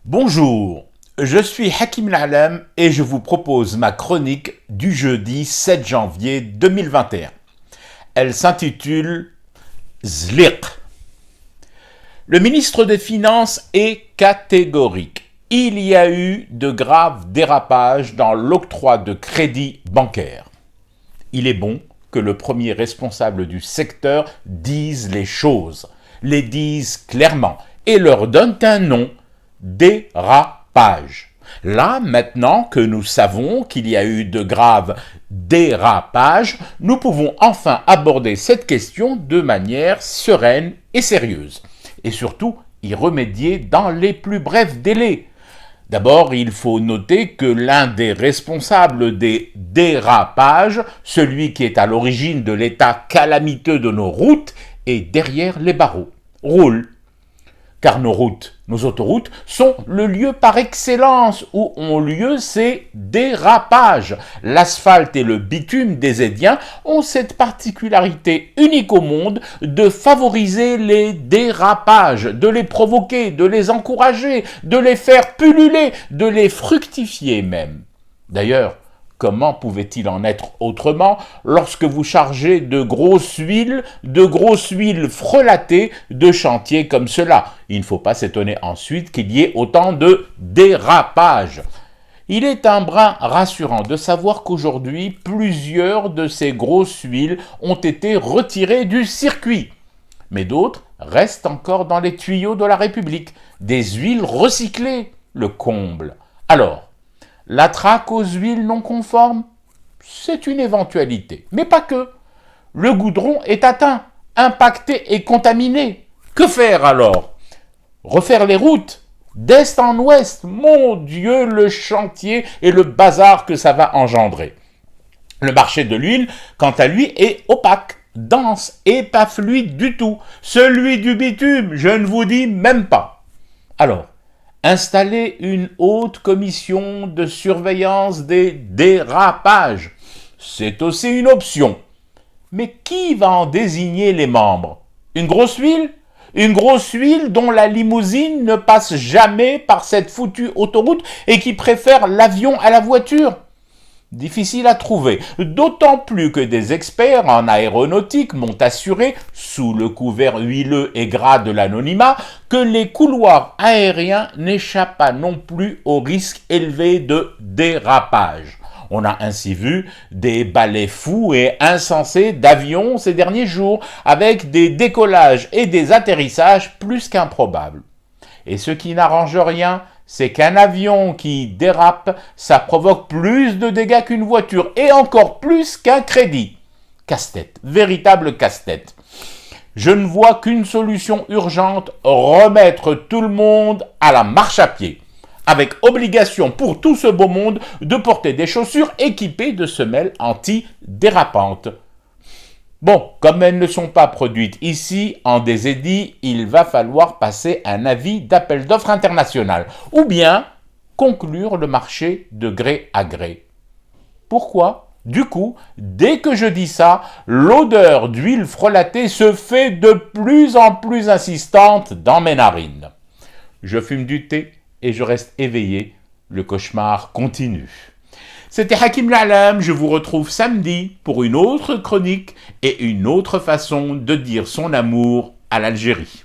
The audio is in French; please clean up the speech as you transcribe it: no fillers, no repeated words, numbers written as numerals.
Bonjour, je suis Hakim Al-Alam et je vous propose ma chronique du jeudi 7 janvier 2021. Elle s'intitule Zliq. Le ministre des Finances est catégorique. Il y a eu de graves dérapages dans l'octroi de crédits bancaires. Il est bon que le premier responsable du secteur dise les choses, les dise clairement et leur donne un nom: dérapage. Là, maintenant que nous savons qu'il y a eu de graves dérapages, nous pouvons enfin aborder cette question de manière sereine et sérieuse. Et surtout, y remédier dans les plus brefs délais. D'abord, il faut noter que l'un des responsables des dérapages, celui qui est à l'origine de l'état calamiteux de nos routes, est derrière les barreaux. Roule. Car nos routes, nos autoroutes, sont le lieu par excellence où ont lieu ces dérapages. L'asphalte et le bitume des Édiens ont cette particularité unique au monde de favoriser les dérapages, de les provoquer, de les encourager, de les faire pulluler, de les fructifier même. D'ailleurs, comment pouvait-il en être autrement lorsque vous chargez de grosses huiles frelatées de chantiers comme cela? Il ne faut pas s'étonner ensuite qu'il y ait autant de dérapages. Il est un brin rassurant de savoir qu'aujourd'hui, plusieurs de ces grosses huiles ont été retirées du circuit. Mais d'autres restent encore dans les tuyaux de la République. Des huiles recyclées, le comble. Alors, la traque aux huiles non conformes, c'est une éventualité, mais pas que. Le goudron est atteint, impacté et contaminé. Que faire alors? Refaire les routes d'est en ouest, mon Dieu, le chantier et le bazar que ça va engendrer. Le marché de l'huile, quant à lui, est opaque, dense et pas fluide du tout. Celui du bitume, je ne vous dis même pas. Alors, installer une haute commission de surveillance des dérapages, c'est aussi une option. Mais qui va en désigner les membres? Une grosse huile? Une grosse huile dont la limousine ne passe jamais par cette foutue autoroute et qui préfère l'avion à la voiture? Difficile à trouver, d'autant plus que des experts en aéronautique m'ont assuré, sous le couvert huileux et gras de l'anonymat, que les couloirs aériens n'échappent pas non plus au risque élevé de dérapage. On a ainsi vu des balais fous et insensés d'avions ces derniers jours, avec des décollages et des atterrissages plus qu'improbables. Et ce qui n'arrange rien, c'est qu'un avion qui dérape, ça provoque plus de dégâts qu'une voiture, et encore plus qu'un crédit. Casse-tête, véritable casse-tête. Je ne vois qu'une solution urgente: remettre tout le monde à la marche à pied, avec obligation pour tout ce beau monde de porter des chaussures équipées de semelles anti-dérapantes. Bon, comme elles ne sont pas produites ici, en des édits, il va falloir passer un avis d'appel d'offres international, ou bien conclure le marché de gré à gré. Pourquoi? Du coup, dès que je dis ça, l'odeur d'huile frelatée se fait de plus en plus insistante dans mes narines. Je fume du thé et je reste éveillé, le cauchemar continue. C'était Hakim Al-Alam, je vous retrouve samedi pour une autre chronique et une autre façon de dire son amour à l'Algérie.